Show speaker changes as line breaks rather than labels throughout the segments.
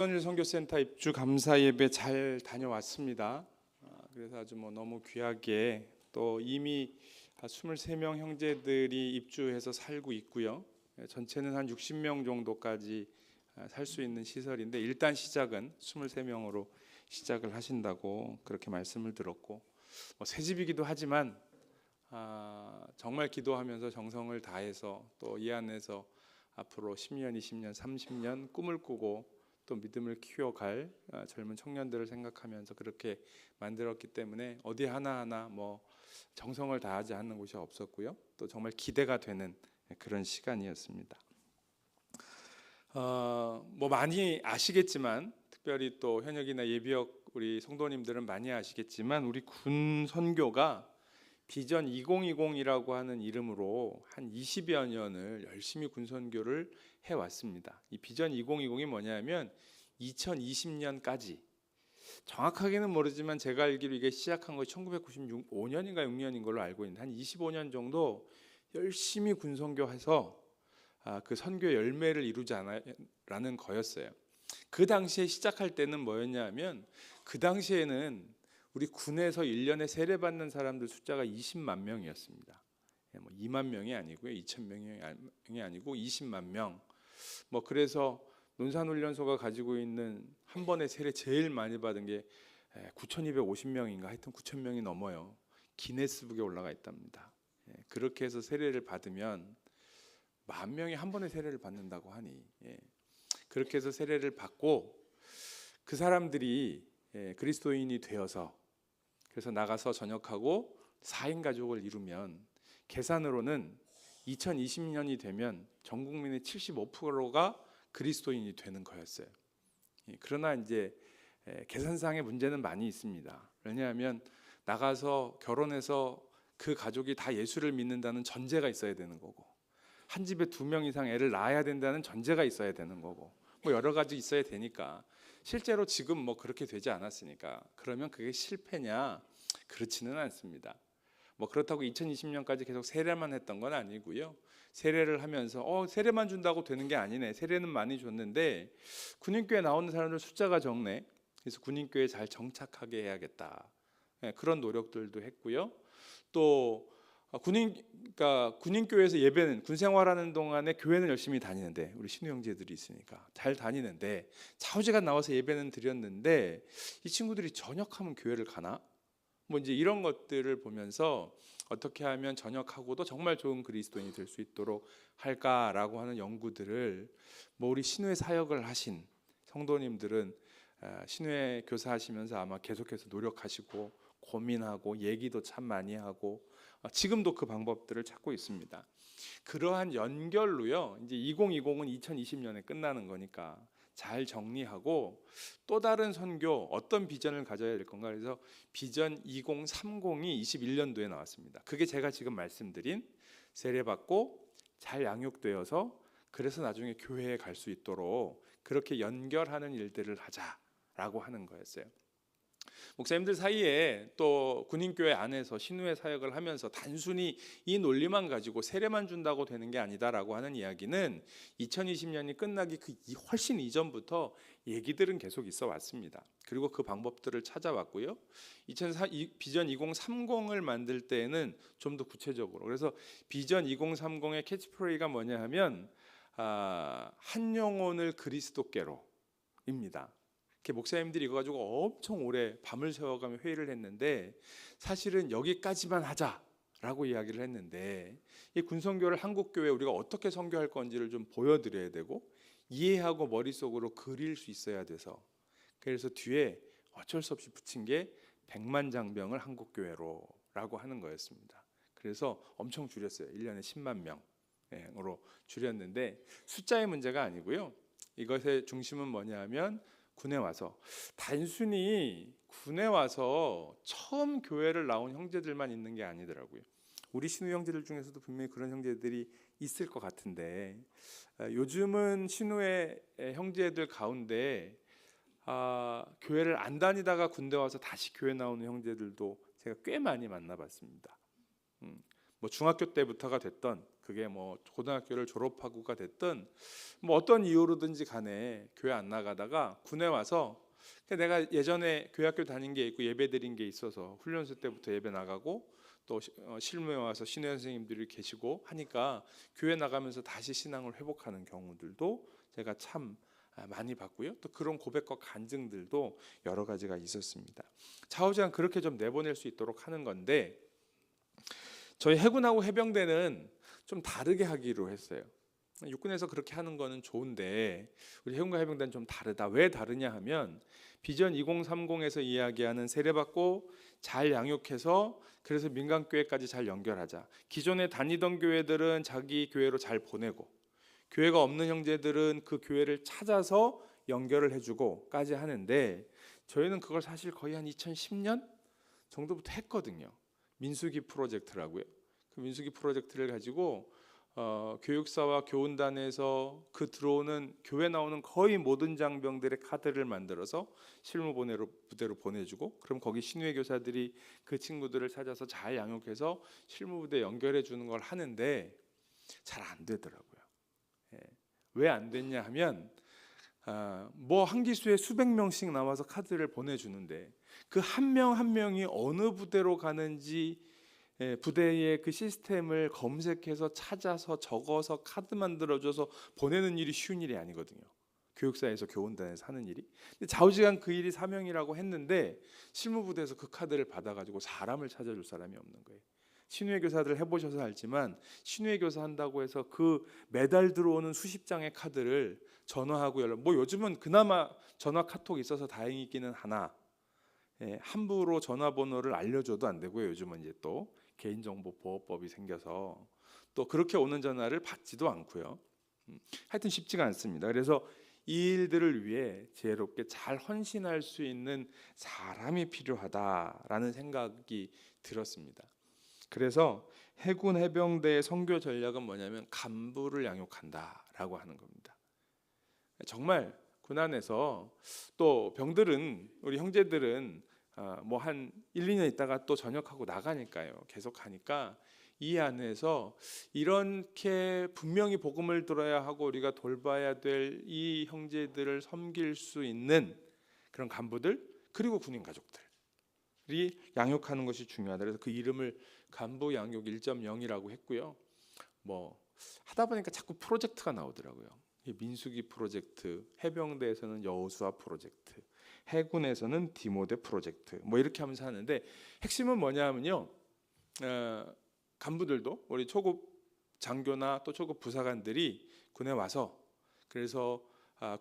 한일 선교센터 입주 감사 예배 잘 다녀왔습니다. 그래서 아주 너무 귀하게 또 이미 23명 형제들이 입주해서 살고 있고요. 전체는 한 60명 정도까지 살 수 있는 시설인데 일단 시작은 23명으로 시작을 하신다고 그렇게 말씀을 들었고, 새 집이기도 하지만 정말 기도하면서 정성을 다해서 또 이 안에서 앞으로 10년, 20년, 30년 꿈을 꾸고 또 믿음을 키워갈 젊은 청년들을 생각하면서 그렇게 만들었기 때문에 어디 하나하나 정성을 다하지 않는 곳이 없었고요. 또 정말 기대가 되는 그런 시간이었습니다. 많이 아시겠지만, 특별히 또 현역이나 예비역 우리 성도님들은 많이 아시겠지만, 우리 군 선교가 비전 2020이라고 하는 이름으로 한 20여 년을 열심히 군 선교를 해왔습니다. 이 비전 2020이 뭐냐면 2020년까지, 정확하게는 모르지만 제가 알기로 이게 시작한 것이 1995년인가 6년인 걸로 알고 있는데, 한 25년 정도 열심히 군 선교해서 그 선교의 열매를 이루자라는 거였어요. 그 당시에 시작할 때는 뭐였냐면, 그 당시에는 우리 군에서 1년에 세례받는 사람들 숫자가 20만 명이었습니다. 2만 명이 아니고요, 2,000명이 아니고 20만 명. 그래서 논산훈련소가 가지고 있는 한 번에 세례 제일 많이 받은 게 9,250명인가, 하여튼 9,000명이 넘어요. 기네스북에 올라가 있답니다. 그렇게 해서 세례를 받으면 10,000명이 한 번에 세례를 받는다고 하니, 그렇게 해서 세례를 받고 그 사람들이 그리스도인이 되어서, 그래서 나가서 전역하고 4인 가족을 이루면 계산으로는 2020년이 되면 전 국민의 75%가 그리스도인이 되는 거였어요. 그러나 이제 계산상의 문제는 많이 있습니다. 왜냐하면 나가서 결혼해서 그 가족이 다 예수를 믿는다는 전제가 있어야 되는 거고, 한 집에 2명 이상 애를 낳아야 된다는 전제가 있어야 되는 거고, 여러 가지 있어야 되니까, 실제로 지금 그렇게 되지 않았으니까 그러면 그게 실패냐? 그렇지는 않습니다. 그렇다고 2020년까지 계속 세례만 했던 건 아니고요. 세례를 하면서 세례만 준다고 되는 게 아니네, 세례는 많이 줬는데 군인교회 나오는 사람들 숫자가 적네, 그래서 군인교회에 잘 정착하게 해야겠다, 그런 노력들도 했고요. 또 군인교회에서 예배는, 군 생활하는 동안에 교회는 열심히 다니는데, 우리 신우 형제들이 있으니까 잘 다니는데, 좌우지간 나와서 예배는 드렸는데 이 친구들이 전역하면 교회를 가나? 이제 이런 것들을 보면서 어떻게 하면 전역하고도 정말 좋은 그리스도인이 될 수 있도록 할까라고 하는 연구들을 우리 신우회 사역을 하신 성도님들은 신우회 교사하시면서 아마 계속해서 노력하시고 고민하고 얘기도 참 많이 하고 지금도 그 방법들을 찾고 있습니다. 그러한 연결로요, 이제 2020은 2020년에 끝나는 거니까 잘 정리하고 또 다른 선교, 어떤 비전을 가져야 될 건가, 그래서 비전 2030이 21년도에 나왔습니다. 그게 제가 지금 말씀드린 세례받고 잘 양육되어서 그래서 나중에 교회에 갈 수 있도록 그렇게 연결하는 일들을 하자라고 하는 거였어요. 목사님들 사이에 또 군인교회 안에서 신우회 사역을 하면서 단순히 이 논리만 가지고 세례만 준다고 되는 게 아니다라고 하는 이야기는 2020년이 끝나기 훨씬 이전부터 얘기들은 계속 있어 왔습니다. 그리고 그 방법들을 찾아왔고요. 비전 2030을 만들 때에는 좀 더 구체적으로, 그래서 비전 2030의 캐치프레이가 뭐냐 하면 한 영혼을 그리스도께로입니다. 목사님들이 이거 가지고 엄청 오래 밤을 새워가며 회의를 했는데, 사실은 여기까지만 하자라고 이야기를 했는데, 이 군선교를 한국교회 우리가 어떻게 선교할 건지를 좀 보여드려야 되고 이해하고 머릿속으로 그릴 수 있어야 돼서, 그래서 뒤에 어쩔 수 없이 붙인 게 100만 장병을 한국교회로라고 하는 거였습니다. 그래서 엄청 줄였어요. 1년에 10만 명으로 줄였는데, 숫자의 문제가 아니고요, 이것의 중심은 뭐냐 하면 군에 와서, 단순히 군에 와서 처음 교회를 나온 형제들만 있는 게 아니더라고요. 우리 신우 형제들 중에서도 분명히 그런 형제들이 있을 것 같은데, 요즘은 신우의 형제들 가운데 교회를 안 다니다가 군대 와서 다시 교회 나오는 형제들도 제가 꽤 많이 만나봤습니다. 뭐 중학교 때부터가 됐던, 그게 뭐 고등학교를 졸업하고가 됐던, 뭐 어떤 이유로든지 간에 교회 안 나가다가 군에 와서, 내가 예전에 교회 학교 다닌 게 있고 예배 드린 게 있어서 훈련소 때부터 예배 나가고, 또 실무에 와서 신혜 선생님들이 계시고 하니까 교회 나가면서 다시 신앙을 회복하는 경우들도 제가 참 많이 봤고요. 또 그런 고백과 간증들도 여러 가지가 있었습니다. 좌우지간 그렇게 좀 내보낼 수 있도록 하는 건데, 저희 해군하고 해병대는 좀 다르게 하기로 했어요. 육군에서 그렇게 하는 거는 좋은데 우리 해군과 해병대는 좀 다르다. 왜 다르냐 하면, 비전 2030에서 이야기하는 세례받고 잘 양육해서 그래서 민간교회까지 잘 연결하자. 기존에 다니던 교회들은 자기 교회로 잘 보내고, 교회가 없는 형제들은 그 교회를 찾아서 연결을 해주고까지 하는데, 저희는 그걸 사실 거의 한 2010년 정도부터 했거든요. 민수기 프로젝트라고요. 그 민수기 프로젝트를 가지고 교육사와 교훈단에서 그 들어오는 교회 나오는 거의 모든 장병들의 카드를 만들어서 실무 부대로 보내주고, 그럼 거기 신우회 교사들이 그 친구들을 찾아서 잘 양육해서 실무 부대 연결해 주는 걸 하는데 잘 안 되더라고요. 왜 안 됐냐 하면, 뭐 한 기수에 수백 명씩 나와서 카드를 보내주는데 그 한 명 한 명이 어느 부대로 가는지 부대의 그 시스템을 검색해서 찾아서 적어서 카드 만들어줘서 보내는 일이 쉬운 일이 아니거든요. 교육사에서 교원단에서 하는 일이. 근데 좌우지간 그 일이 사명이라고 했는데 실무부대에서 그 카드를 받아가지고 사람을 찾아줄 사람이 없는 거예요. 신우회 교사들 해보셔서 알지만, 신우회 교사 한다고 해서 그 매달 들어오는 수십 장의 카드를 전화하고 뭐 요즘은 그나마 전화 카톡 있어서 다행이기는 하나, 함부로 전화번호를 알려줘도 안 되고요. 요즘은 이제 또 개인정보보호법이 생겨서 또 그렇게 오는 전화를 받지도 않고요. 하여튼 쉽지가 않습니다. 그래서 이 일들을 위해 지혜롭게 잘 헌신할 수 있는 사람이 필요하다라는 생각이 들었습니다. 그래서 해군 해병대의 선교 전략은 뭐냐면 간부를 양육한다라고 하는 겁니다. 정말 군안에서 또 병들은 우리 형제들은 뭐 한 1, 2년 있다가 또 전역하고 나가니까요. 계속 하니까 이 안에서 이렇게 분명히 복음을 들어야 하고 우리가 돌봐야 될 이 형제들을 섬길 수 있는 그런 간부들, 그리고 군인 가족들이 양육하는 것이 중요하다. 그래서 그 이름을 간부 양육 1.0이라고 했고요. 뭐 하다 보니까 자꾸 프로젝트가 나오더라고요. 민수기 프로젝트, 해병대에서는 여호수아 프로젝트, 해군에서는 디모데 프로젝트, 뭐 이렇게 하면서 하는데, 핵심은 뭐냐면요, 간부들도 우리 초급 장교나 또 초급 부사관들이 군에 와서 그래서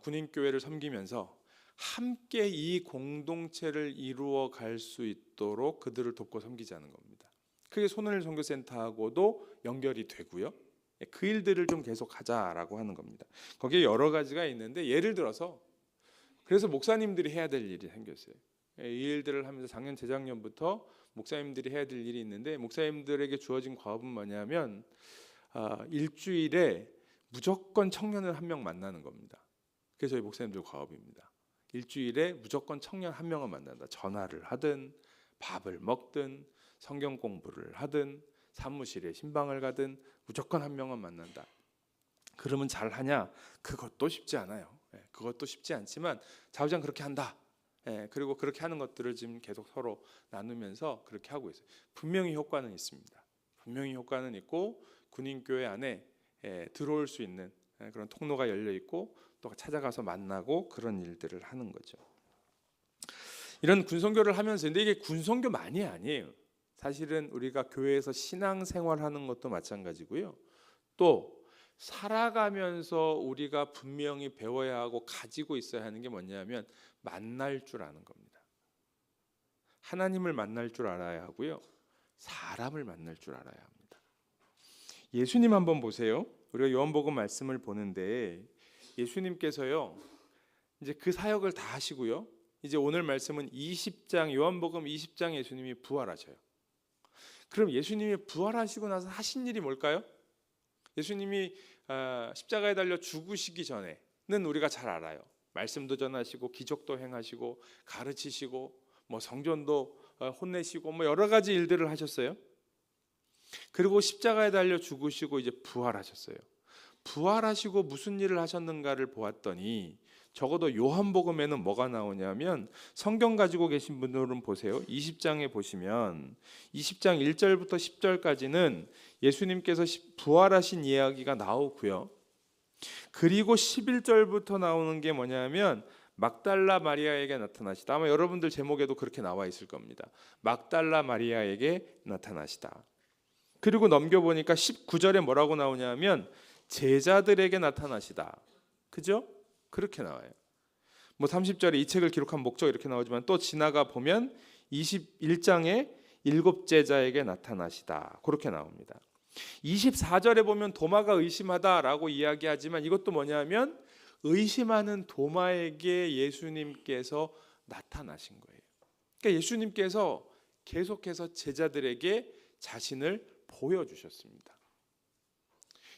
군인교회를 섬기면서 함께 이 공동체를 이루어 갈 수 있도록 그들을 돕고 섬기자는 겁니다. 그게 손은일 선교센터하고도 연결이 되고요. 그 일들을 좀 계속 하자라고 하는 겁니다. 거기에 여러 가지가 있는데, 예를 들어서 그래서 목사님들이 해야 될 일이 생겼어요. 이 일들을 하면서 작년 재작년부터 목사님들이 해야 될 일이 있는데, 목사님들에게 주어진 과업은 뭐냐면 일주일에 무조건 청년을 한 명 만나는 겁니다. 그게 저희 목사님들 과업입니다. 일주일에 무조건 청년 한 명을 만난다. 전화를 하든 밥을 먹든 성경 공부를 하든 사무실에 신방을 가든 무조건 한 명은 만난다. 그러면 잘하냐? 그것도 쉽지 않아요. 그것도 쉽지 않지만 좌우지간 그렇게 한다. 그리고 그렇게 하는 것들을 지금 계속 서로 나누면서 그렇게 하고 있어요. 분명히 효과는 있습니다. 분명히 효과는 있고 군인교회 안에 들어올 수 있는 그런 통로가 열려 있고 또 찾아가서 만나고 그런 일들을 하는 거죠. 이런 군선교를 하면서, 근데 이게 군선교만이 아니에요. 사실은 우리가 교회에서 신앙생활하는 것도 마찬가지고요. 또 살아가면서 우리가 분명히 배워야 하고 가지고 있어야 하는 게 뭐냐면 만날 줄 아는 겁니다. 하나님을 만날 줄 알아야 하고요. 사람을 만날 줄 알아야 합니다. 예수님 한번 보세요. 우리가 요한복음 말씀을 보는데 예수님께서요, 이제 그 사역을 다 하시고요. 이제 오늘 말씀은 20장, 요한복음 20장 예수님이 부활하셔요. 그럼 예수님이 부활하시고 나서 하신 일이 뭘까요? 예수님이 십자가에 달려 죽으시기 전에는 우리가 잘 알아요. 말씀도 전하시고 기적도 행하시고 가르치시고 뭐 성전도 혼내시고 뭐 여러 가지 일들을 하셨어요. 그리고 십자가에 달려 죽으시고 이제 부활하셨어요. 부활하시고 무슨 일을 하셨는가를 보았더니 적어도 요한복음에는 뭐가 나오냐면, 성경 가지고 계신 분들은 보세요. 20장에 보시면 20장 1절부터 10절까지는 예수님께서 부활하신 이야기가 나오고요. 그리고 11절부터 나오는 게 뭐냐면 막달라 마리아에게 나타나시다. 아마 여러분들 제목에도 그렇게 나와 있을 겁니다. 막달라 마리아에게 나타나시다. 그리고 넘겨보니까 19절에 뭐라고 나오냐면 제자들에게 나타나시다. 그죠? 그렇게 나와요. 뭐 30절에 이 책을 기록한 목적 이렇게 나오지만 또 지나가 보면 21장에 일곱 제자에게 나타나시다. 그렇게 나옵니다. 24절에 보면 도마가 의심하다라고 이야기하지만 이것도 뭐냐면 의심하는 도마에게 예수님께서 나타나신 거예요. 그러니까 예수님께서 계속해서 제자들에게 자신을 보여주셨습니다.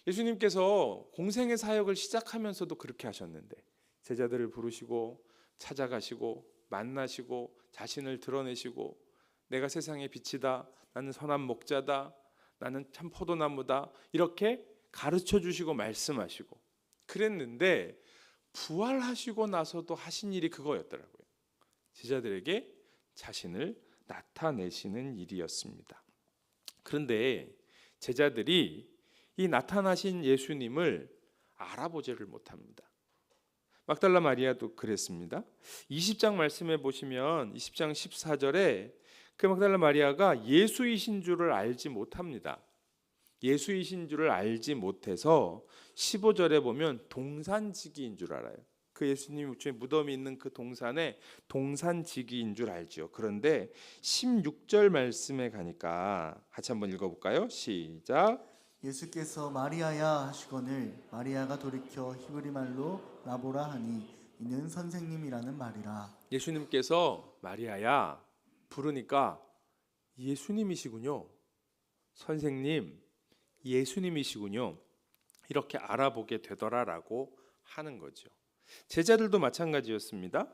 예수님께서 공생의 사역을 시작하면서도 그렇게 하셨는데 제자들을 부르시고 찾아가시고 만나시고 자신을 드러내시고 내가 세상의 빛이다, 나는 선한 목자다, 나는 참 포도나무다, 이렇게 가르쳐 주시고 말씀하시고 그랬는데 부활하시고 나서도 하신 일이 그거였더라고요. 제자들에게 자신을 나타내시는 일이었습니다. 그런데 제자들이 이 나타나신 예수님을 알아보지를 못합니다. 막달라 마리아도 그랬습니다. 20장 말씀해 보시면 20장 14절에 그 막달라 마리아가 예수이신 줄을 알지 못합니다. 예수이신 줄을 알지 못해서 15절에 보면 동산지기인 줄 알아요. 그 예수님 무덤이 있는 그 동산에 동산지기인 줄 알죠. 그런데 16절 말씀에 가니까 같이 한번 읽어볼까요? 시작.
예수께서 마리아야 하시거늘 마리아가 돌이켜 히브리 말로 라보라 하니 이는 선생님이라는 말이라.
예수님께서 마리아야 부르니까 예수님이시군요. 선생님, 예수님이시군요. 이렇게 알아보게 되더라라고 하는 거죠. 제자들도 마찬가지였습니다.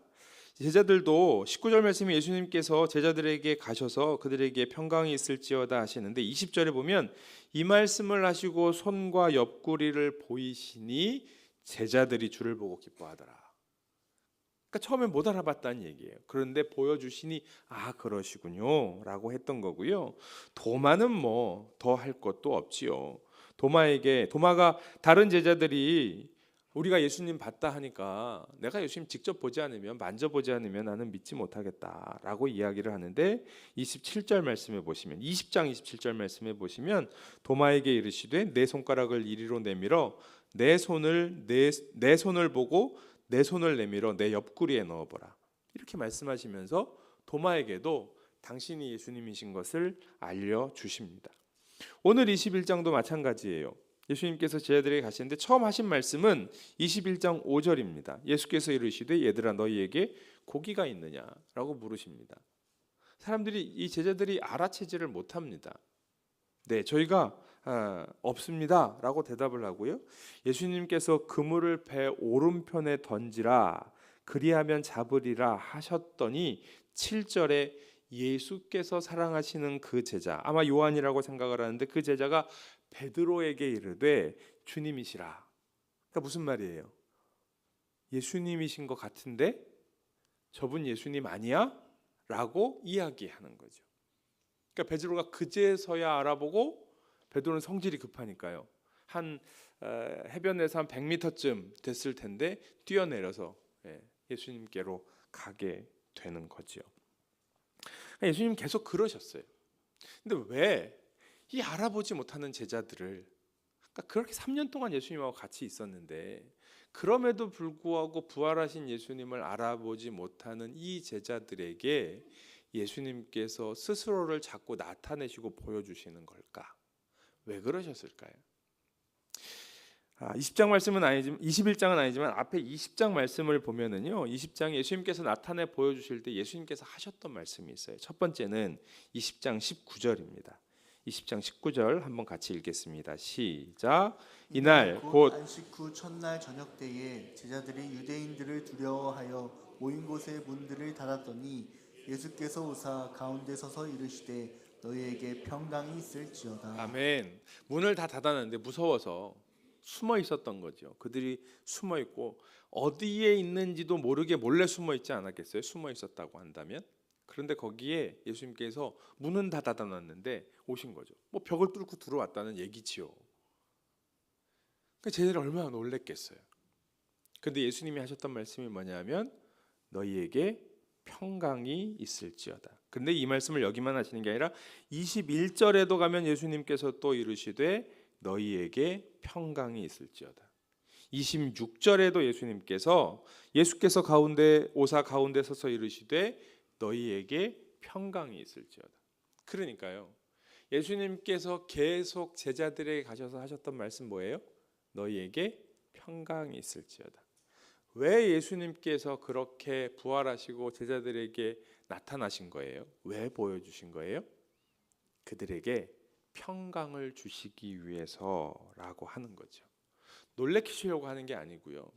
제자들도 19절 말씀에 예수님께서 제자들에게 가셔서 그들에게 평강이 있을지어다 하시는데 20절에 보면 이 말씀을 하시고 손과 옆구리를 보이시니 제자들이 주를 보고 기뻐하더라. 그러니까 처음에 못 알아봤다는 얘기예요. 그런데 보여주시니 아 그러시군요 라고 했던 거고요. 도마는 뭐 더 할 것도 없지요. 도마가 다른 제자들이 우리가 예수님 봤다 하니까 내가 예수님 직접 보지 않으면 만져보지 않으면 나는 믿지 못하겠다라고 이야기를 하는데 27절 말씀에 보시면 20장 27절 말씀에 보시면 도마에게 이르시되 내 손가락을 이리로 내밀어 내 손을 보고 내 손을 내밀어 내 옆구리에 넣어보라. 이렇게 말씀하시면서 도마에게도 당신이 예수님이신 것을 알려주십니다. 오늘 21장도 마찬가지예요. 예수님께서 제자들에게 가시는데 처음 하신 말씀은 21장 5절입니다. 예수께서 이르시되 얘들아 너희에게 고기가 있느냐라고 물으십니다. 사람들이 이 제자들이 알아채지를 못합니다. 네, 저희가 없습니다라고 대답을 하고요. 예수님께서 그물을 배 오른편에 던지라 그리하면 잡으리라 하셨더니 7절에 예수께서 사랑하시는 그 제자, 아마 요한이라고 생각을 하는데 그 제자가 베드로에게 이르되 주님이시라. 그러니까 무슨 말이에요? 예수님이신 것 같은데 저분 예수님 아니야? 라고 이야기하는 거죠. 그러니까 베드로가 그제서야 알아보고, 베드로는 성질이 급하니까요. 한 해변에서 한 100m쯤 됐을 텐데 뛰어내려서 예수님께로 가게 되는 거죠. 예수님 계속 그러셨어요. 근데 왜 이 알아보지 못하는 제자들을, 그러니까 그렇게 3년 동안 예수님하고 같이 있었는데 그럼에도 불구하고 부활하신 예수님을 알아보지 못하는 이 제자들에게 예수님께서 스스로를 자꾸 나타내시고 보여주시는 걸까? 왜 그러셨을까요? 20장 말씀은 아니지만 21장은 아니지만 앞에 20장 말씀을 보면은요, 20장에 예수님께서 나타내 보여주실 때 예수님께서 하셨던 말씀이 있어요. 첫 번째는 20장 19절입니다. 20장 19절 한번 같이 읽겠습니다. 시작. 이날 곧
안식 후 첫날 저녁 때에 제자들이 유대인들을 두려워하여 모인 곳의 문들을 닫았더니 예수께서 오사 가운데 서서 이르시되 너희에게 평강이 있을지어다.
아멘. 문을 다 닫아놨는데 무서워서 숨어 있었던 거죠. 그들이 숨어 있고 어디에 있는지도 모르게 몰래 숨어 있지 않았겠어요? 숨어 있었다고 한다면. 그런데 거기에 예수님께서 문은 다 닫아놨는데 오신 거죠. 뭐 벽을 뚫고 들어왔다는 얘기지요. 그 쟤네들 얼마나 놀랬겠어요. 근데 예수님이 하셨던 말씀이 뭐냐면 너희에게 평강이 있을지어다. 근데 이 말씀을 여기만 하시는 게 아니라 21절에도 가면 예수님께서 또 이르시되 너희에게 평강이 있을지어다. 26절에도 예수께서 가운데 오사 가운데 서서 이르시되 너희에게 평강이 있을지어다. 그러니까요. 예수님께서 계속 제자들에게 가셔서 하셨던 말씀 뭐예요? 너희에게 평강이 있을지어다. 왜 예수님께서 그렇게 부활하시고 제자들에게 나타나신 거예요? 왜 보여주신 거예요? 그들에게 평강을 주시기 위해서라고 하는 거죠. 놀래키시려고 하는 게 아니고요.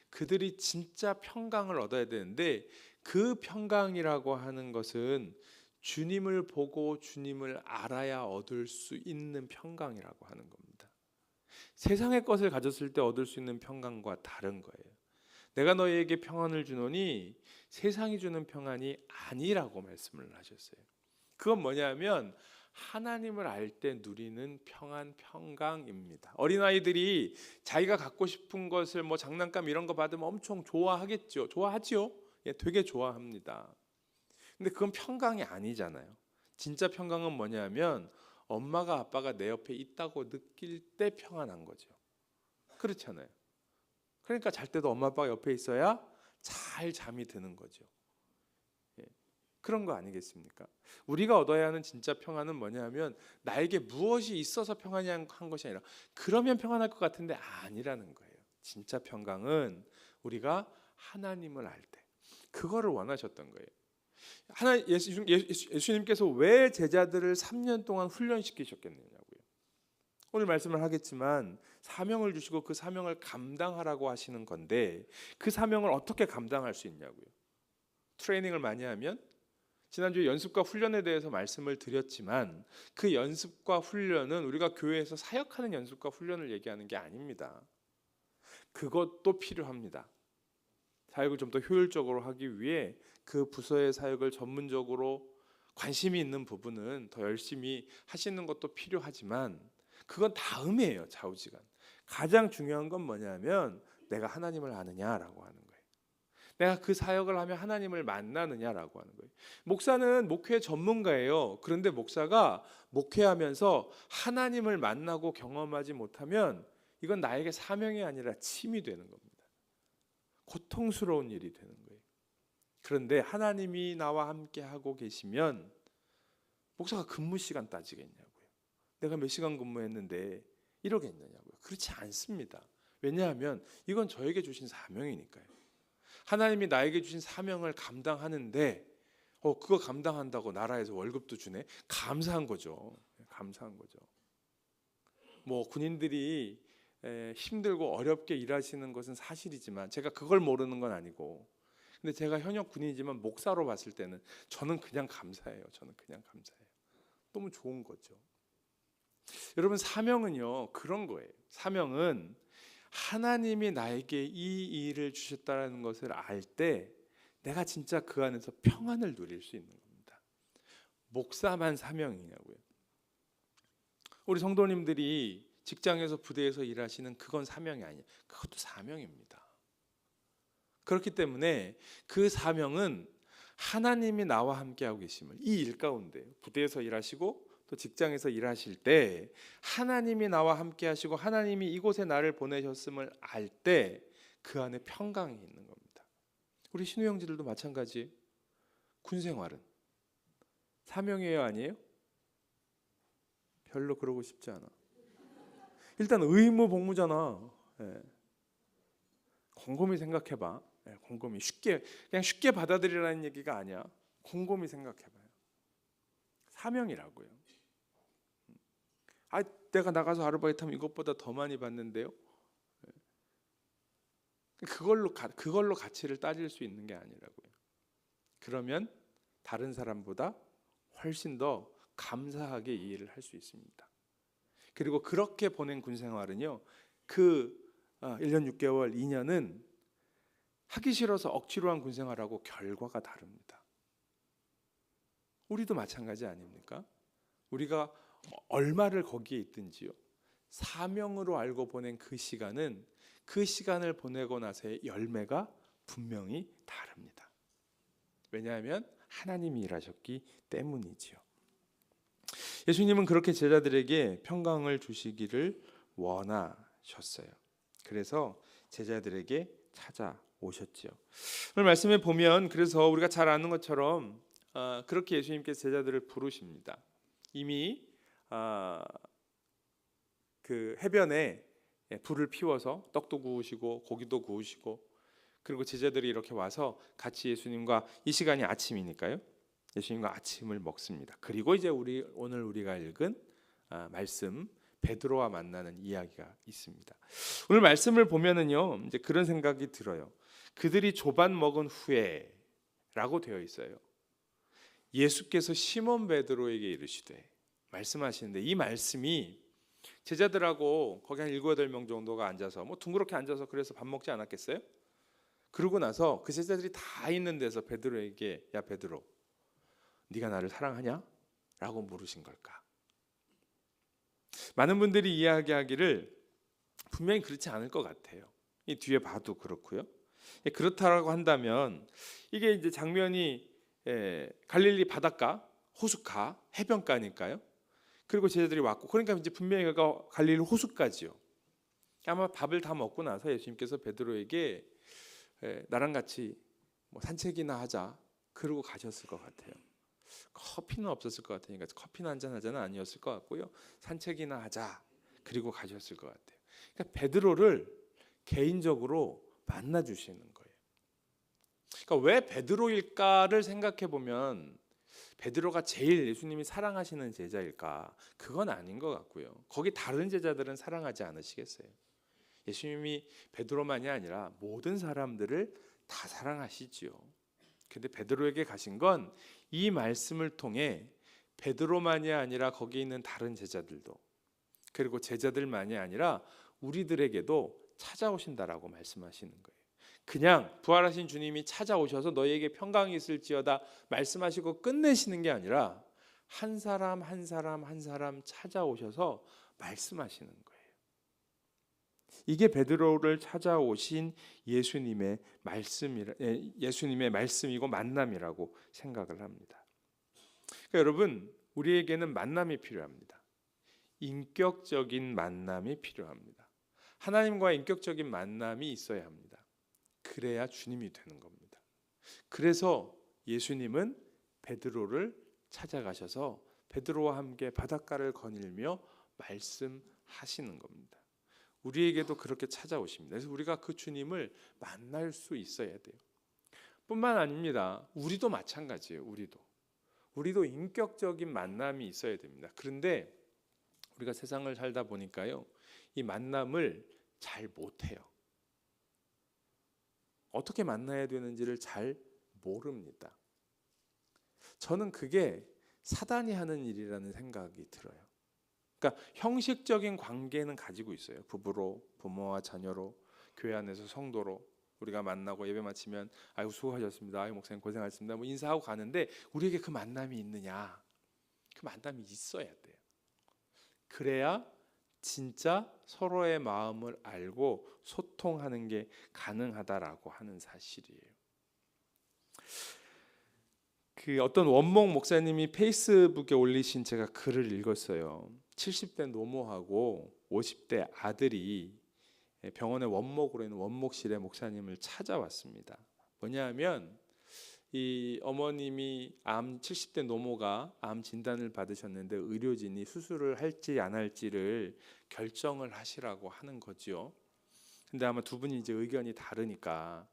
그들이 진짜 평강을 얻어야 되는데 그 평강이라고 하는 것은 주님을 보고 주님을 알아야 얻을 수 있는 평강이라고 하는 겁니다. 세상의 것을 가졌을 때 얻을 수 있는 평강과 다른 거예요. 내가 너희에게 평안을 주노니 세상이 주는 평안이 아니라고 말씀을 하셨어요. 그건 뭐냐면 하나님을 알 때 누리는 평강입니다. 어린아이들이 자기가 갖고 싶은 것을 뭐 장난감 이런 거 받으면 엄청 좋아하겠죠. 좋아하죠. 예, 되게 좋아합니다. 근데 그건 평강이 아니잖아요. 진짜 평강은 뭐냐면 엄마가 아빠가 내 옆에 있다고 느낄 때 평안한 거죠. 그렇잖아요. 그러니까 잘 때도 엄마 아빠가 옆에 있어야 잘 잠이 드는 거죠. 예, 그런 거 아니겠습니까? 우리가 얻어야 하는 진짜 평안은 뭐냐면 나에게 무엇이 있어서 평안이 한 것이 아니라 그러면 평안할 것 같은데 아니라는 거예요. 진짜 평강은 우리가 하나님을 알 때 그거를 원하셨던 거예요. 예수님께서 왜 제자들을 3년 동안 훈련시키셨겠느냐고요. 오늘 말씀을 하겠지만 사명을 주시고 그 사명을 감당하라고 하시는 건데 그 사명을 어떻게 감당할 수 있냐고요. 트레이닝을 많이 하면 지난주에 연습과 훈련에 대해서 말씀을 드렸지만 그 연습과 훈련은 우리가 교회에서 사역하는 연습과 훈련을 얘기하는 게 아닙니다. 그것도 필요합니다. 사역을 좀 더 효율적으로 하기 위해 그 부서의 사역을 전문적으로 관심이 있는 부분은 더 열심히 하시는 것도 필요하지만 그건 다음이에요. 좌우지간. 가장 중요한 건 뭐냐면 내가 하나님을 아느냐라고 하는 거예요. 내가 그 사역을 하면 하나님을 만나느냐라고 하는 거예요. 목사는 목회 전문가예요. 그런데 목사가 목회하면서 하나님을 만나고 경험하지 못하면 이건 나에게 사명이 아니라 침이 되는 겁니다. 고통스러운 일이 되는 거예요. 그런데 하나님이 나와 함께 하고 계시면 목사가 근무 시간 따지겠냐고요. 내가 몇 시간 근무했는데 이러겠느냐고요. 그렇지 않습니다. 왜냐하면 이건 저에게 주신 사명이니까요. 하나님이 나에게 주신 사명을 감당하는데 그거 감당한다고 나라에서 월급도 주네. 감사한 거죠. 감사한 거죠. 뭐 군인들이 힘들고 어렵게 일하시는 것은 사실이지만 제가 그걸 모르는 건 아니고 근데 제가 현역 군인이지만 목사로 봤을 때는 저는 그냥 감사해요. 저는 그냥 감사해요. 너무 좋은 거죠. 여러분 사명은요 그런 거예요. 사명은 하나님이 나에게 이 일을 주셨다는 것을 알 때 내가 진짜 그 안에서 평안을 누릴 수 있는 겁니다. 목사만 사명이냐고요. 우리 성도님들이 직장에서 부대에서 일하시는 그건 사명이 아니에요. 그것도 사명입니다. 그렇기 때문에 그 사명은 하나님이 나와 함께하고 계심을 이 일 가운데 부대에서 일하시고 또 직장에서 일하실 때 하나님이 나와 함께하시고 하나님이 이곳에 나를 보내셨음을 알 때 그 안에 평강이 있는 겁니다. 우리 신우 형제들도 마찬가지. 군 생활은 사명이에요, 아니에요? 별로 그러고 싶지 않아. 일단 의무 복무잖아. 예. 곰곰이 생각해봐. 예, 곰곰이 그냥 쉽게 받아들이라는 얘기가 아니야. 곰곰이 생각해봐요. 사명이라고요. 내가 나가서 아르바이트하면 이것보다 더 많이 받는데요. 예. 그걸로 가치를 따질 수 있는 게 아니라고요. 그러면 다른 사람보다 훨씬 더 감사하게 이해를 할 수 있습니다. 그리고 그렇게 보낸 군 생활은요, 그 1년 6개월, 2년은 하기 싫어서 억지로 한 군 생활하고 결과가 다릅니다. 우리도 마찬가지 아닙니까? 우리가 얼마를 거기에 있든지요, 사명으로 알고 보낸 그 시간은 그 시간을 보내고 나서의 열매가 분명히 다릅니다. 왜냐하면 하나님이 일하셨기 때문이지요. 예수님은 그렇게 제자들에게 평강을 주시기를 원하셨어요. 그래서 제자들에게 찾아오셨지요. 오늘 말씀에 보면, 그래서 우리가 잘 아는 것처럼 그렇게 예수님께서 제자들을 부르십니다. 이미 그 해변에 불을 피워서 떡도 구우시고 고기도 구우시고, 그리고 제자들이 이렇게 와서 같이 예수님과, 이 시간이 아침이니까요, 예수님과 아침을 먹습니다. 그리고 이제 오늘 우리가 읽은 말씀, 베드로와 만나는 이야기가 있습니다. 오늘 말씀을 보면은요, 이제 그런 생각이 들어요. 그들이 조반 먹은 후에라고 되어 있어요. 예수께서 시몬 베드로에게 이르시되, 말씀하시는데, 이 말씀이 제자들하고 거기 한 7, 8명 정도가 앉아서 뭐 둥그렇게 앉아서 그래서 밥 먹지 않았겠어요? 그러고 나서 그 제자들이 다 있는 데서 베드로에게, 야 베드로, 네가 나를 사랑하냐? 라고 물으신 걸까? 많은 분들이 이야기하기를 분명히 그렇지 않을 것 같아요. 이 뒤에 봐도 그렇고요. 그렇다라고 한다면 이게 이제 장면이 갈릴리 바닷가, 호숫가, 해변가니까요. 그리고 제자들이 왔고, 그러니까 이제 분명히 그가 갈릴리 호숫가지요. 아마 밥을 다 먹고 나서 예수님께서 베드로에게 나랑 같이 뭐 산책이나 하자, 그러고 가셨을 것 같아요. 커피는 없었을 것 같으니까 커피나 한잔 하자는 아니었을 것 같고요. 산책이나 하자, 그리고 가셨을 것 같아요. 그러니까 베드로를 개인적으로 만나 주시는 거예요. 그러니까 왜 베드로일까를 생각해 보면, 베드로가 제일 예수님이 사랑하시는 제자일까? 그건 아닌 것 같고요. 거기 다른 제자들은 사랑하지 않으시겠어요? 예수님이 베드로만이 아니라 모든 사람들을 다 사랑하시지요. 근데 베드로에게 가신 건 이 말씀을 통해 베드로만이 아니라 거기 있는 다른 제자들도, 그리고 제자들만이 아니라 우리들에게도 찾아오신다라고 말씀하시는 거예요. 그냥 부활하신 주님이 찾아오셔서 너희에게 평강이 있을지어다 말씀하시고 끝내시는 게 아니라 한 사람 한 사람 한 사람 찾아오셔서 말씀하시는 거예요. 이게 베드로를 찾아오신 예수님의 말씀이고 만남이라고 생각을 합니다. 그러니까 여러분, 우리에게는 만남이 필요합니다. 인격적인 만남이 필요합니다. 하나님과의 인격적인 만남이 있어야 합니다. 그래야 주님이 되는 겁니다. 그래서 예수님은 베드로를 찾아가셔서 베드로와 함께 바닷가를 거닐며 말씀하시는 겁니다. 우리에게도 그렇게 찾아오십니다. 그래서 우리가 그 주님을 만날 수 있어야 돼요. 뿐만 아닙니다. 우리도 마찬가지예요. 우리도 인격적인 만남이 있어야 됩니다. 그런데 우리가 세상을 살다 보니까요, 이 만남을 잘 못해요. 어떻게 만나야 되는지를 잘 모릅니다. 저는 그게 사단이 하는 일이라는 생각이 들어요. 그러니까 형식적인 관계는 가지고 있어요. 부부로, 부모와 자녀로, 교회 안에서 성도로 우리가 만나고 예배 마치면 아이고 수고하셨습니다, 아이고 목사님 고생하셨습니다, 뭐 인사하고 가는데, 우리에게 그 만남이 있느냐? 그 만남이 있어야 돼요. 그래야 진짜 서로의 마음을 알고 소통하는 게 가능하다라고 하는 사실이에요. 그 어떤 원목 목사님이 페이스북에 올리신 제가 글을 읽었어요. 70대 노모하고 50대 아들이 병원의 원목으로 있는 원목실에 목사님을 찾아왔습니다. 뭐냐면 이 어머님이 70대 노모가 암 진단을 받으셨는데 의료진이 수술을 할지 안 할지를 결정을 하시라고 하는 거지요. 근데 아마 두 분이 이제 의견이 다르니까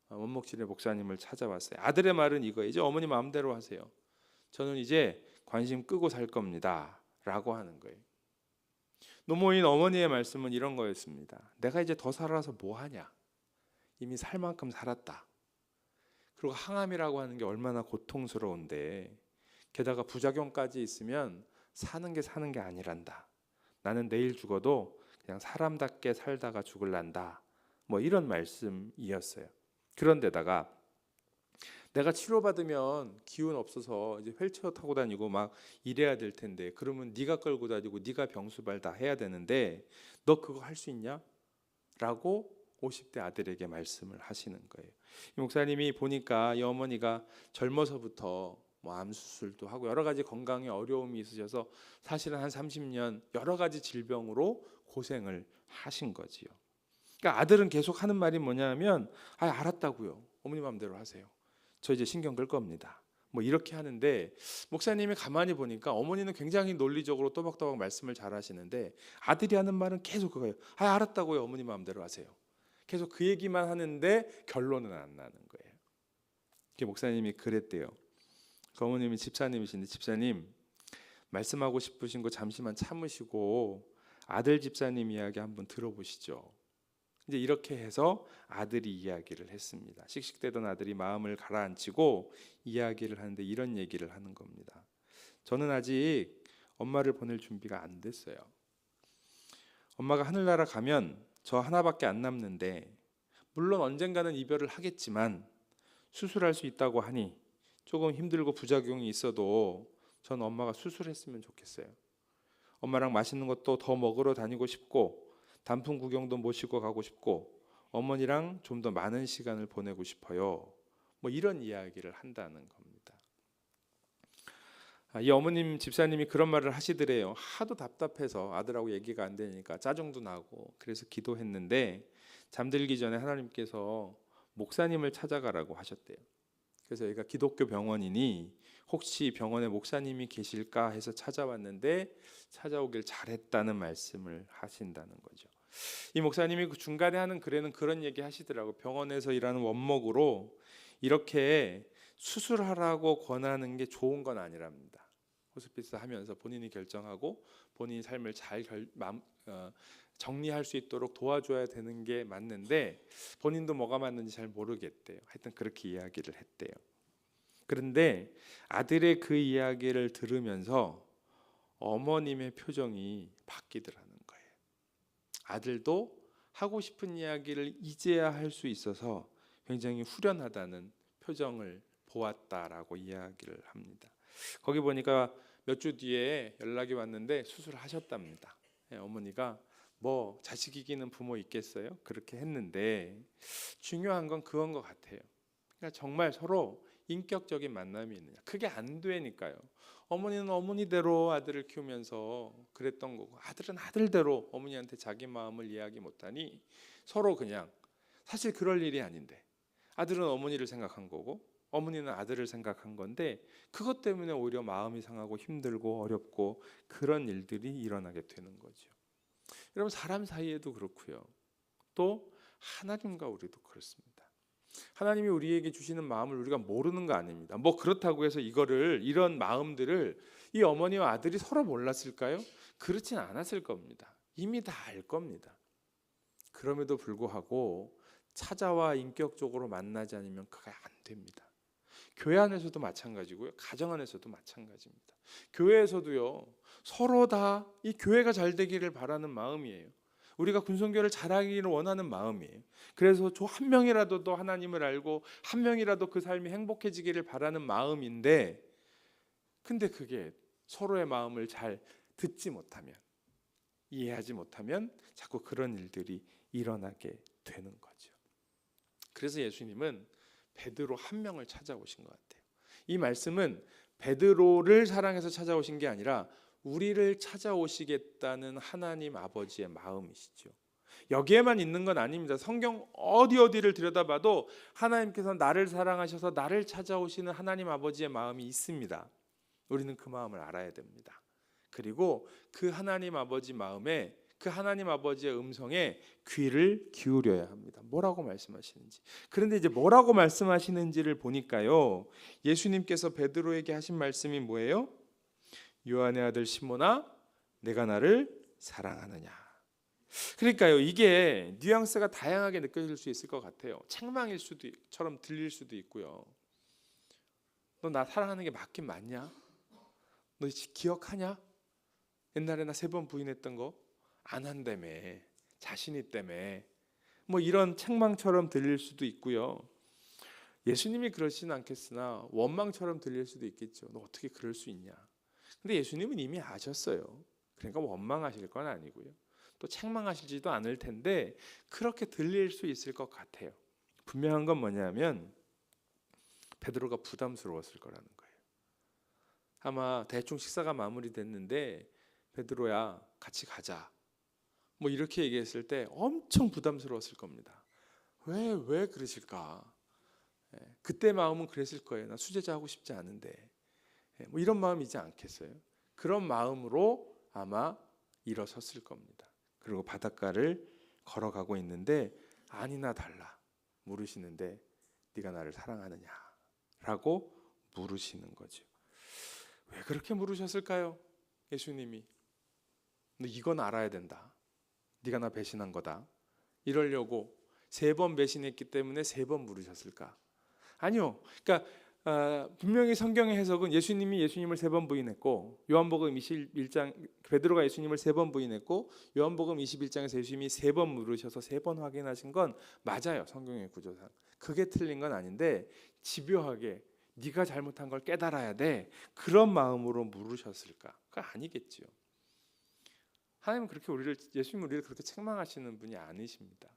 원목실의 목사님을 찾아왔어요. 아들의 말은 이거예요. 이제 어머니 마음대로 하세요. 저는 이제 관심 끄고 살 겁니다 라고 하는 거예요. 노모인 어머니의 말씀은 이런 거였습니다. 내가 이제 더 살아서 뭐 하냐? 이미 살 만큼 살았다. 그리고 항암이라고 하는 게 얼마나 고통스러운데 게다가 부작용까지 있으면 사는 게 아니란다. 나는 내일 죽어도 그냥 사람답게 살다가 죽을란다. 뭐 이런 말씀이었어요. 그런데다가 내가 치료받으면 기운 없어서 이제 휠체어 타고 다니고 막 이래야 될 텐데, 그러면 네가 끌고 다니고 네가 병수발 다 해야 되는데 너 그거 할 수 있냐? 라고 50대 아들에게 말씀을 하시는 거예요. 이 목사님이 보니까 이 어머니가 젊어서부터 뭐 암 수술도 하고 여러 가지 건강에 어려움이 있으셔서 사실은 한 30년 여러 가지 질병으로 고생을 하신 거지요. 그러니까 아들은 계속 하는 말이 뭐냐면, 알았다고요. 어머니 마음대로 하세요. 저 이제 신경 끌 겁니다. 뭐 이렇게 하는데, 목사님이 가만히 보니까 어머니는 굉장히 논리적으로 또박또박 말씀을 잘 하시는데 아들이 하는 말은 계속 그거예요. 알았다고요. 어머니 마음대로 하세요. 계속 그 얘기만 하는데 결론은 안 나는 거예요. 목사님이 그랬대요. 그 어머님이 집사님이신데, 집사님 말씀하고 싶으신 거 잠시만 참으시고 아들 집사님 이야기 한번 들어보시죠. 이제 이렇게 해서 아들이 이야기를 했습니다. 씩씩대던 아들이 마음을 가라앉히고 이야기를 하는데 이런 얘기를 하는 겁니다. 저는 아직 엄마를 보낼 준비가 안 됐어요. 엄마가 하늘나라 가면 저 하나밖에 안 남는데, 물론 언젠가는 이별을 하겠지만 수술할 수 있다고 하니 조금 힘들고 부작용이 있어도 전 엄마가 수술했으면 좋겠어요. 엄마랑 맛있는 것도 더 먹으러 다니고 싶고 단풍 구경도 모시고 가고 싶고 어머니랑 좀 더 많은 시간을 보내고 싶어요. 뭐 이런 이야기를 한다는 겁니다. 이 어머님 집사님이 그런 말을 하시더래요. 하도 답답해서 아들하고 얘기가 안 되니까 짜증도 나고 그래서 기도했는데 잠들기 전에 하나님께서 목사님을 찾아가라고 하셨대요. 그래서 여기가 기독교 병원이니 혹시 병원에 목사님이 계실까 해서 찾아왔는데 찾아오길 잘했다는 말씀을 하신다는 거죠. 이 목사님이 그 중간에 하는 글에는 그런 얘기 하시더라고. 병원에서 일하는 원목으로 이렇게 수술하라고 권하는 게 좋은 건 아니랍니다. 호스피스 하면서 본인이 결정하고 본인의 삶을 잘 정리할 수 있도록 도와줘야 되는 게 맞는데 본인도 뭐가 맞는지 잘 모르겠대요. 하여튼 그렇게 이야기를 했대요. 그런데 아들의 그 이야기를 들으면서 어머님의 표정이 바뀌더라는 거예요. 아들도 하고 싶은 이야기를 이제야 할 수 있어서 굉장히 후련하다는 표정을 보았다라고 이야기를 합니다. 거기 보니까 몇 주 뒤에 연락이 왔는데 수술하셨답니다. 어머니가 뭐 자식 이기는 부모 있겠어요? 그렇게 했는데 중요한 건 그건 것 같아요. 그러니까 정말 서로 인격적인 만남이 있느냐. 그게 안 되니까요. 어머니는 어머니대로 아들을 키우면서 그랬던 거고 아들은 아들대로 어머니한테 자기 마음을 이야기 못하니 서로 그냥 사실 그럴 일이 아닌데 아들은 어머니를 생각한 거고 어머니는 아들을 생각한 건데 그것 때문에 오히려 마음이 상하고 힘들고 어렵고 그런 일들이 일어나게 되는 거죠. 여러분 사람 사이에도 그렇고요. 또 하나님과 우리도 그렇습니다. 하나님이 우리에게 주시는 마음을 우리가 모르는 거 아닙니다. 뭐 그렇다고 해서 이런 마음들을 이 어머니와 아들이 서로 몰랐을까요? 그렇진 않았을 겁니다. 이미 다 알 겁니다. 그럼에도 불구하고 찾아와 인격적으로 만나지 않으면 그게 안 됩니다. 교회 안에서도 마찬가지고요. 가정 안에서도 마찬가지입니다. 교회에서도요. 서로 다 이 교회가 잘 되기를 바라는 마음이에요. 우리가 군성교를 잘하기를 원하는 마음이에요. 그래서 저 한 명이라도 더 하나님을 알고 한 명이라도 그 삶이 행복해지기를 바라는 마음인데 근데 그게 서로의 마음을 잘 듣지 못하면 이해하지 못하면 자꾸 그런 일들이 일어나게 되는 거죠. 그래서 예수님은 베드로 한 명을 찾아오신 것 같아요. 이 말씀은 베드로를 사랑해서 찾아오신 게 아니라 우리를 찾아오시겠다는 하나님 아버지의 마음이시죠. 여기에만 있는 건 아닙니다. 성경 어디를 들여다봐도 하나님께서 나를 사랑하셔서 나를 찾아오시는 하나님 아버지의 마음이 있습니다. 우리는 그 마음을 알아야 됩니다. 그리고 그 하나님 아버지 마음에 그 하나님 아버지의 음성에 귀를 기울여야 합니다. 뭐라고 말씀하시는지. 그런데 이제 뭐라고 말씀하시는지를 보니까요. 예수님께서 베드로에게 하신 말씀이 뭐예요? 요한의 아들 시몬아, 내가 나를 사랑하느냐. 그러니까요. 이게 뉘앙스가 다양하게 느껴질 수 있을 것 같아요. 책망일 수도 처럼 들릴 수도 있고요. 너 나 사랑하는 게 맞긴 맞냐? 너 기억하냐? 옛날에 나 3번 부인했던 거 안 한다며. 자신이 때문에. 뭐 이런 책망처럼 들릴 수도 있고요. 예수님이 그러시는 않겠으나 원망처럼 들릴 수도 있겠죠. 너 어떻게 그럴 수 있냐? 근데 예수님은 이미 아셨어요. 그러니까 원망하실 건 아니고요. 또 책망하시지도 않을 텐데 그렇게 들릴 수 있을 것 같아요. 분명한 건 뭐냐면 베드로가 부담스러웠을 거라는 거예요. 아마 대충 식사가 마무리됐는데 베드로야 같이 가자. 뭐 이렇게 얘기했을 때 엄청 부담스러웠을 겁니다. 왜 그러실까? 그때 마음은 그랬을 거예요. 나 수제자 하고 싶지 않은데. 뭐 이런 마음이지 않겠어요? 그런 마음으로 아마 일어섰을 겁니다. 그리고 바닷가를 걸어가고 있는데 아니나 달라 물으시는데 네가 나를 사랑하느냐? 라고 물으시는 거죠. 왜 그렇게 물으셨을까요? 예수님이. 너 이건 알아야 된다. 네가 나 배신한 거다. 이러려고 3번 배신했기 때문에 3번 물으셨을까? 아니요. 그러니까 분명히 성경의 해석은 예수님이 예수님을 3번 부인했고 요한복음 21장 베드로가 예수님을 3번 부인했고 요한복음 21장에서 예수님이 3번 물으셔서 3번 확인하신 건 맞아요. 성경의 구조상. 그게 틀린 건 아닌데 집요하게 네가 잘못한 걸 깨달아야 돼. 그런 마음으로 물으셨을까? 그거 아니겠지요. 하나님은 예수님은 우리를 그렇게 책망하시는 분이 아니십니다.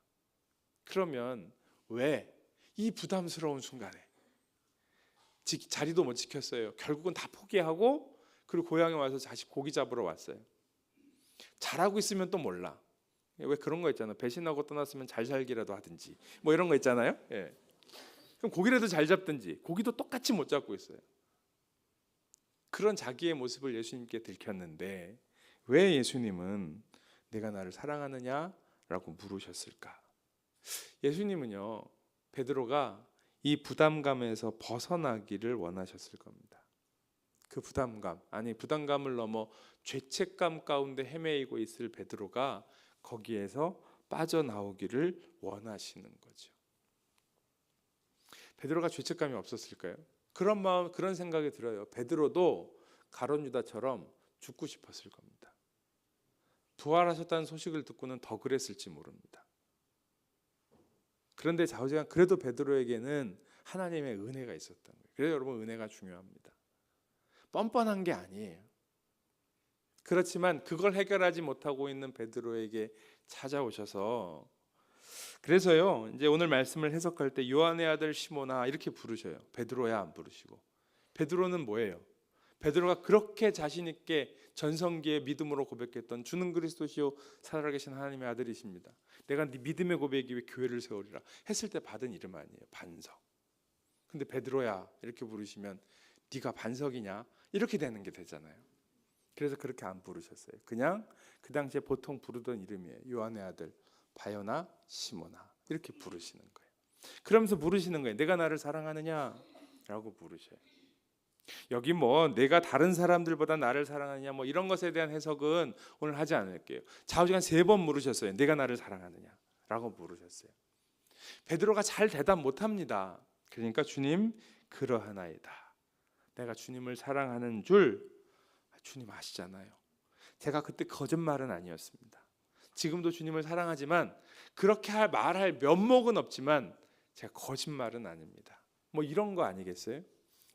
그러면 왜 이 부담스러운 순간에 자리도 못 지켰어요. 결국은 다 포기하고 그리고 고향에 와서 다시 고기 잡으러 왔어요. 잘하고 있으면 또 몰라. 왜 그런 거 있잖아요. 배신하고 떠났으면 잘 살기라도 하든지 뭐 이런 거 있잖아요. 예. 그럼 고기라도 잘 잡든지 고기도 똑같이 못 잡고 있어요. 그런 자기의 모습을 예수님께 들켰는데 왜 예수님은 내가 나를 사랑하느냐라고 물으셨을까? 예수님은요. 베드로가 이 부담감에서 벗어나기를 원하셨을 겁니다. 그 부담감을 넘어 죄책감 가운데 헤매이고 있을 베드로가 거기에서 빠져나오기를 원하시는 거죠. 베드로가 죄책감이 없었을까요? 그런 생각이 들어요. 베드로도 가룟 유다처럼 죽고 싶었을 겁니다. 부활하셨다는 소식을 듣고는 더 그랬을지 모릅니다. 그런데 좌우지간 그래도 베드로에게는 하나님의 은혜가 있었던 거예요. 그래서 여러분 은혜가 중요합니다. 뻔뻔한 게 아니에요. 그렇지만 그걸 해결하지 못하고 있는 베드로에게 찾아오셔서 그래서요. 이제 오늘 말씀을 해석할 때 요한의 아들 시몬아 이렇게 부르셔요. 베드로야 안 부르시고. 베드로는 뭐예요? 베드로가 그렇게 자신 있게 전성기에 믿음으로 고백했던 주는 그리스도시요 살아계신 하나님의 아들이십니다. 내가 네 믿음의 고백이 위해 교회를 세우리라 했을 때 받은 이름 아니에요. 반석. 근데 베드로야 이렇게 부르시면 네가 반석이냐? 이렇게 되는 게 되잖아요. 그래서 그렇게 안 부르셨어요. 그냥 그 당시에 보통 부르던 이름이에요. 요한의 아들 바요나 시모나 이렇게 부르시는 거예요. 그러면서 부르시는 거예요. 내가 나를 사랑하느냐라고 부르셔요. 여기 뭐 내가 다른 사람들보다 나를 사랑하느냐 뭐 이런 것에 대한 해석은 오늘 하지 않을게요. 좌우지간 3번 물으셨어요. 내가 나를 사랑하느냐라고 물으셨어요. 베드로가 잘 대답 못합니다. 그러니까 주님 그러하나이다. 내가 주님을 사랑하는 줄 주님 아시잖아요. 제가 그때 거짓말은 아니었습니다. 지금도 주님을 사랑하지만 그렇게 말할 면목은 없지만 제가 거짓말은 아닙니다. 뭐 이런 거 아니겠어요?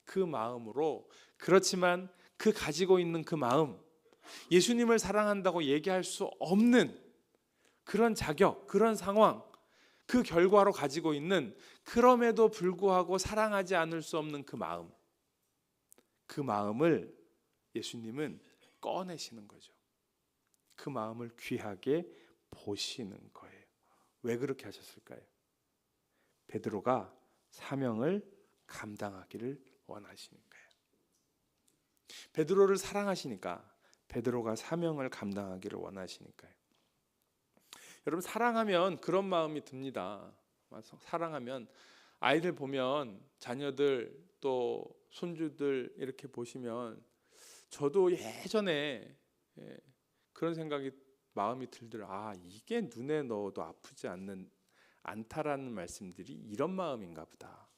그 마음으로 그렇지만 그 가지고 있는 그 마음 예수님을 사랑한다고 얘기할 수 없는 그런 자격, 그런 상황 그 결과로 가지고 있는 그럼에도 불구하고 사랑하지 않을 수 없는 그 마음을 예수님은 꺼내시는 거죠. 그 마음을 귀하게 보시는 거예요. 왜 그렇게 하셨을까요? 베드로가 사명을 감당하기를 원하시니까요. 베드로를 사랑하시니까 베드로가 사명을 감당하기를 원하시니까요. 여러분 사랑하면 그런 마음이 듭니다. 사랑하면 아이들 보면 자녀들 또 손주들 이렇게 보시면 저도 예전에 그런 생각이 마음이 들더라고요. 아 이게 눈에 넣어도 아프지 않다라는 말씀들이 이런 마음인가 보다.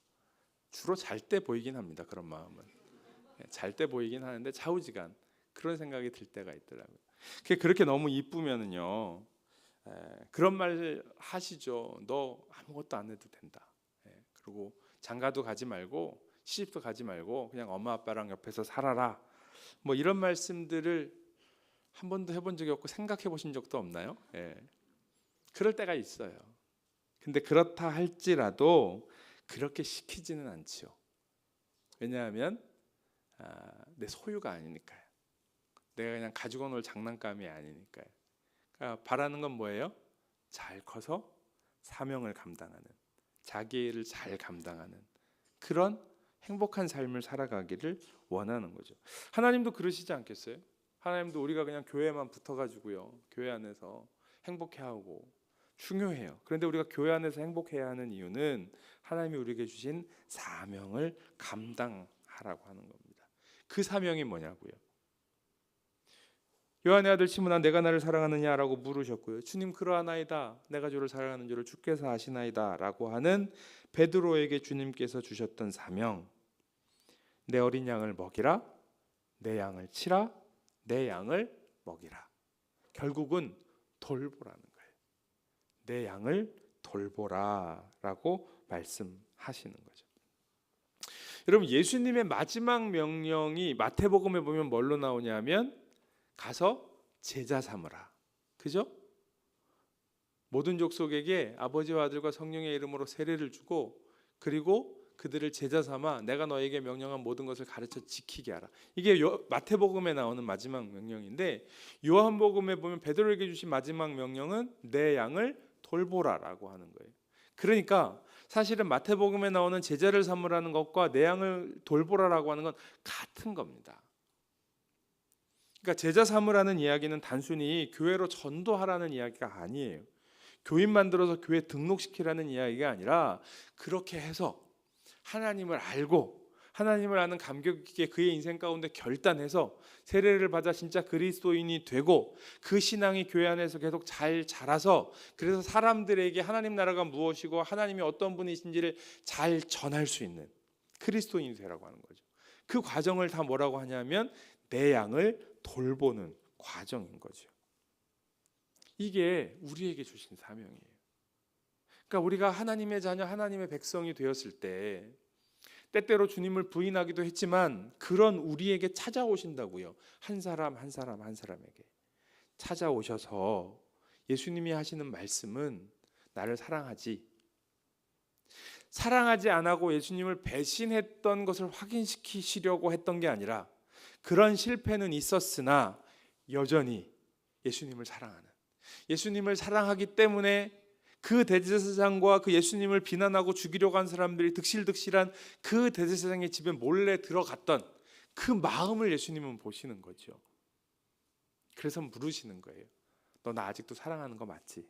주로 잘 때 보이긴 합니다. 그런 마음은 잘 때 보이긴 하는데 좌우지간 그런 생각이 들 때가 있더라고요. 그렇게 너무 이쁘면은요, 그런 말 하시죠. 너 아무것도 안 해도 된다. 그리고 장가도 가지 말고 시집도 가지 말고 그냥 엄마 아빠랑 옆에서 살아라. 뭐 이런 말씀들을 한 번도 해본 적이 없고 생각해 보신 적도 없나요? 그럴 때가 있어요. 근데 그렇다 할지라도 그렇게 시키지는 않죠. 왜냐하면 내 소유가 아니니까요. 내가 그냥 가지고 놀 장난감이 아니니까요. 그러니까 바라는 건 뭐예요? 잘 커서 사명을 감당하는, 자기 일을 잘 감당하는 그런 행복한 삶을 살아가기를 원하는 거죠. 하나님도 그러시지 않겠어요? 하나님도 우리가 그냥 교회만 붙어가지고요, 교회 안에서 행복해하고 중요해요. 그런데 우리가 교회 안에서 행복해야 하는 이유는 하나님이 우리에게 주신 사명을 감당하라고 하는 겁니다. 그 사명이 뭐냐고요? 요한의 아들 시몬아 내가 나를 사랑하느냐라고 물으셨고요. 주님 그러하나이다. 내가 주를 사랑하는 줄을 주께서 아시나이다 라고 하는 베드로에게 주님께서 주셨던 사명, 내 어린 양을 먹이라, 내 양을 치라, 내 양을 먹이라. 결국은 돌보라는 거예요. 내 양을 돌보라라고 말씀하시는 거죠. 여러분, 예수님의 마지막 명령이 마태복음에 보면 뭘로 나오냐면 가서 제자 삼으라. 그죠? 모든 족속에게 아버지와 아들과 성령의 이름으로 세례를 주고 그리고 그들을 제자 삼아 내가 너에게 명령한 모든 것을 가르쳐 지키게 하라. 이게 마태복음에 나오는 마지막 명령인데 요한복음에 보면 베드로에게 주신 마지막 명령은 내 양을 돌보라라고 하는 거예요. 그러니까 사실은 마태복음에 나오는 제자를 삼으라는 것과 내 양을 돌보라라고 하는 건 같은 겁니다. 그러니까 제자 삼으라는 이야기는 단순히 교회로 전도하라는 이야기가 아니에요. 교인 만들어서 교회 등록시키라는 이야기가 아니라 그렇게 해서 하나님을 알고 하나님을 아는 감격 있게 그의 인생 가운데 결단해서 세례를 받아 진짜 그리스도인이 되고 그 신앙이 교회 안에서 계속 잘 자라서 그래서 사람들에게 하나님 나라가 무엇이고 하나님이 어떤 분이신지를 잘 전할 수 있는 그리스도인이 되라고 하는 거죠. 그 과정을 다 뭐라고 하냐면 내 양을 돌보는 과정인 거죠. 이게 우리에게 주신 사명이에요. 그러니까 우리가 하나님의 자녀, 하나님의 백성이 되었을 때 때때로 주님을 부인하기도 했지만 그런 우리에게 찾아오신다고요. 한 사람 한 사람 한 사람에게 찾아오셔서 예수님이 하시는 말씀은 나를 사랑하지 안 하고 예수님을 배신했던 것을 확인시키시려고 했던 게 아니라 그런 실패는 있었으나 여전히 예수님을 사랑하는, 예수님을 사랑하기 때문에 그 대제사장과 그 예수님을 비난하고 죽이려고 한 사람들이 득실득실한 그 대제사장의 집에 몰래 들어갔던 그 마음을 예수님은 보시는 거죠. 그래서 물으시는 거예요. 너 나 아직도 사랑하는 거 맞지?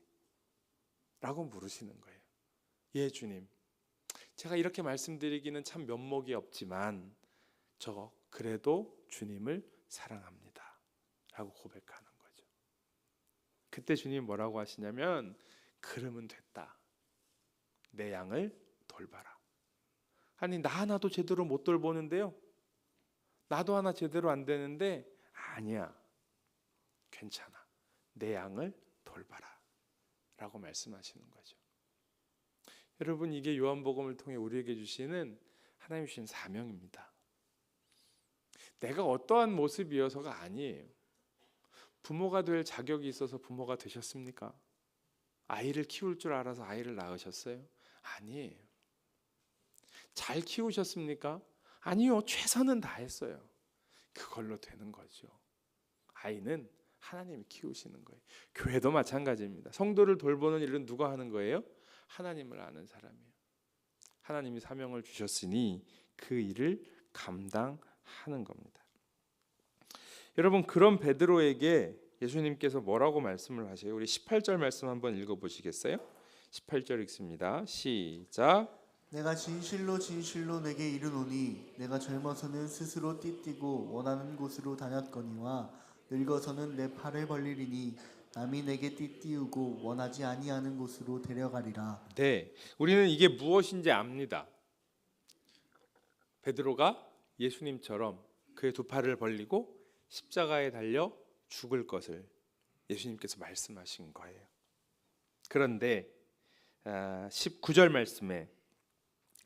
라고 물으시는 거예요. 예 주님, 제가 이렇게 말씀드리기는 참 면목이 없지만 저 그래도 주님을 사랑합니다 라고 고백하는 거죠. 그때 주님이 뭐라고 하시냐면 그러면 됐다. 내 양을 돌봐라. 아니 나 하나도 제대로 못 돌보는데요. 나도 하나 제대로 안 되는데 아니야. 괜찮아. 내 양을 돌봐라. 라고 말씀하시는 거죠. 여러분 이게 요한복음을 통해 우리에게 주시는 하나님 주신 사명입니다. 내가 어떠한 모습이어서가 아니에요. 부모가 될 자격이 있어서 부모가 되셨습니까? 아이를 키울 줄 알아서 아이를 낳으셨어요? 아니에요. 잘 키우셨습니까? 아니요. 최선은 다했어요. 그걸로 되는 거죠. 아이는 하나님이 키우시는 거예요. 교회도 마찬가지입니다. 성도를 돌보는 일은 누가 하는 거예요? 하나님을 아는 사람이에요. 하나님이 사명을 주셨으니 그 일을 감당하는 겁니다. 여러분 그런 베드로에게 예수님께서 뭐라고 말씀을 하세요? 우리 18절 말씀 한번 읽어보시겠어요? 18절 읽습니다. 시작.
내가 진실로 진실로 내게 이르노니 내가 젊어서는 스스로 띠띠고 원하는 곳으로 다녔거니와 늙어서는 내 팔을 벌리리니 남이 내게 띠띠우고 원하지 아니하는 곳으로 데려가리라.
네, 우리는 이게 무엇인지 압니다. 베드로가 예수님처럼 그의 두 팔을 벌리고 십자가에 달려 죽을 것을 예수님께서 말씀하신 거예요. 그런데 19절 말씀에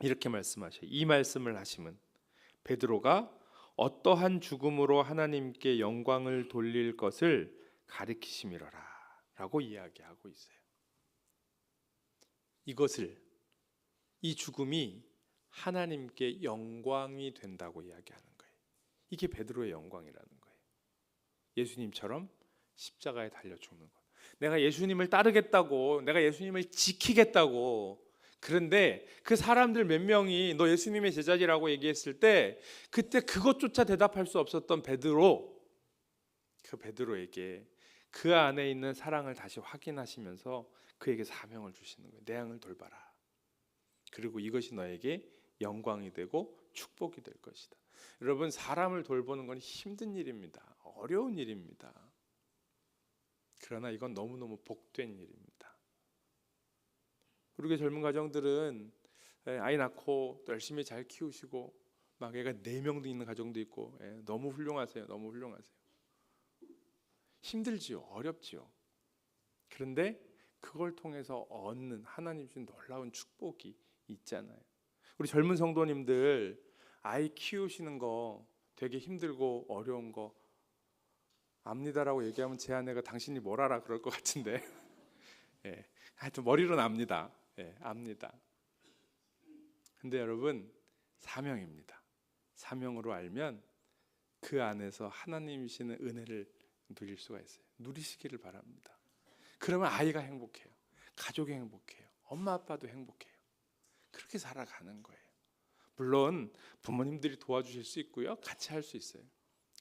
이렇게 말씀하셔요. 이 말씀을 하심은 베드로가 어떠한 죽음으로 하나님께 영광을 돌릴 것을 가리키심이로라 라고 이야기하고 있어요. 이 죽음이 하나님께 영광이 된다고 이야기하는 거예요. 이게 베드로의 영광이라는 거예요. 예수님처럼 십자가에 달려 죽는 것. 내가 예수님을 따르겠다고, 내가 예수님을 지키겠다고, 그런데 그 사람들 몇 명이 너 예수님의 제자지라고 얘기했을 때 그때 그것조차 대답할 수 없었던 베드로, 그 베드로에게 그 안에 있는 사랑을 다시 확인하시면서 그에게 사명을 주시는 거예요. 내 양을 돌봐라. 그리고 이것이 너에게 영광이 되고 축복이 될 것이다. 여러분, 사람을 돌보는 건 힘든 일입니다. 어려운 일입니다. 그러나 이건 너무너무 복된 일입니다. 우리 젊은 가정들은 아이 낳고 열심히 잘 키우시고 막 애가 4명도 있는 가정도 있고 너무 훌륭하세요. 너무 훌륭하세요. 힘들지요. 어렵지요. 그런데 그걸 통해서 얻는 하나님 주신 놀라운 축복이 있잖아요. 우리 젊은 성도님들 아이 키우시는 거 되게 힘들고 어려운 거 압니다라고 얘기하면 제 아내가 당신이 뭘 알아 그럴 것 같은데 하여튼 머리로는 압니다. 압니다. 근데 여러분, 사명입니다. 사명으로 알면 그 안에서 하나님이 주시는 은혜를 누릴 수가 있어요. 누리시기를 바랍니다. 그러면 아이가 행복해요. 가족이 행복해요. 엄마 아빠도 행복해요. 그렇게 살아가는 거예요. 물론 부모님들이 도와주실 수 있고요. 같이 할 수 있어요.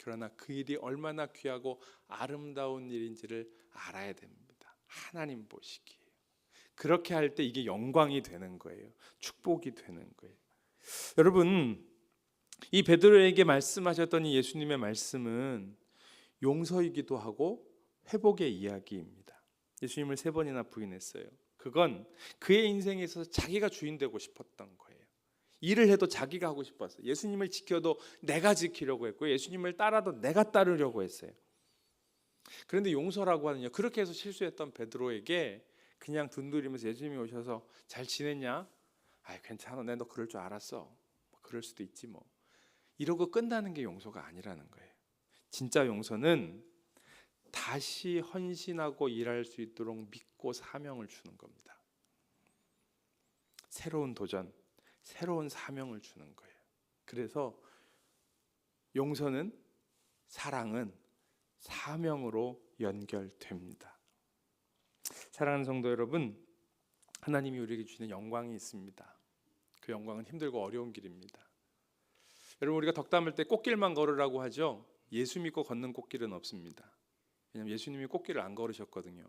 그러나 그 일이 얼마나 귀하고 아름다운 일인지를 알아야 됩니다. 하나님 보시기에. 그렇게 할 때 이게 영광이 되는 거예요. 축복이 되는 거예요. 여러분, 이 베드로에게 말씀하셨던 이 예수님의 말씀은 용서이기도 하고 회복의 이야기입니다. 예수님을 3번이나 부인했어요. 그건 그의 인생에 있어서 자기가 주인 되고 싶었던 거예요. 일을 해도 자기가 하고 싶었어요. 예수님을 지켜도 내가 지키려고 했고 예수님을 따라도 내가 따르려고 했어요. 그런데 용서라고 하는요, 그렇게 해서 실수했던 베드로에게 그냥 둔두리면서 예수님이 오셔서 잘 지냈냐? 괜찮아, 너 그럴 줄 알았어. 그럴 수도 있지 뭐. 이러고 끝나는 게 용서가 아니라는 거예요. 진짜 용서는 다시 헌신하고 일할 수 있도록 믿고 사명을 주는 겁니다. 새로운 도전, 새로운 사명을 주는 거예요. 그래서 용서는, 사랑은 사명으로 연결됩니다. 사랑하는 성도 여러분, 하나님이 우리에게 주시는 영광이 있습니다. 그 영광은 힘들고 어려운 길입니다. 여러분, 우리가 덕 담을 때 꽃길만 걸으라고 하죠. 예수 믿고 걷는 꽃길은 없습니다. 왜냐하면 예수님이 꽃길을 안 걸으셨거든요.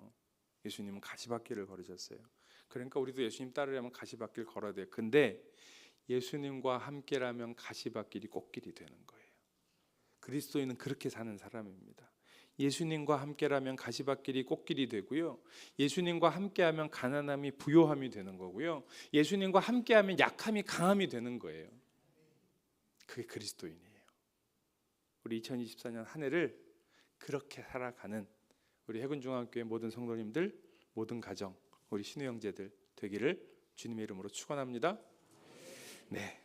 예수님은 가시밭길을 걸으셨어요. 그러니까 우리도 예수님 따르려면 가시밭길 걸어야 돼요. 근데 예수님과 함께라면 가시밭길이 꽃길이 되는 거예요. 그리스도인은 그렇게 사는 사람입니다. 예수님과 함께라면 가시밭길이 꽃길이 되고요. 예수님과 함께하면 가난함이 부요함이 되는 거고요. 예수님과 함께하면 약함이 강함이 되는 거예요. 그게 그리스도인이에요. 우리 2024년 한 해를 그렇게 살아가는 우리 해군중앙교회 모든 성도님들, 모든 가정, 우리 신우 형제들 되기를 주님의 이름으로 축원합니다. 네.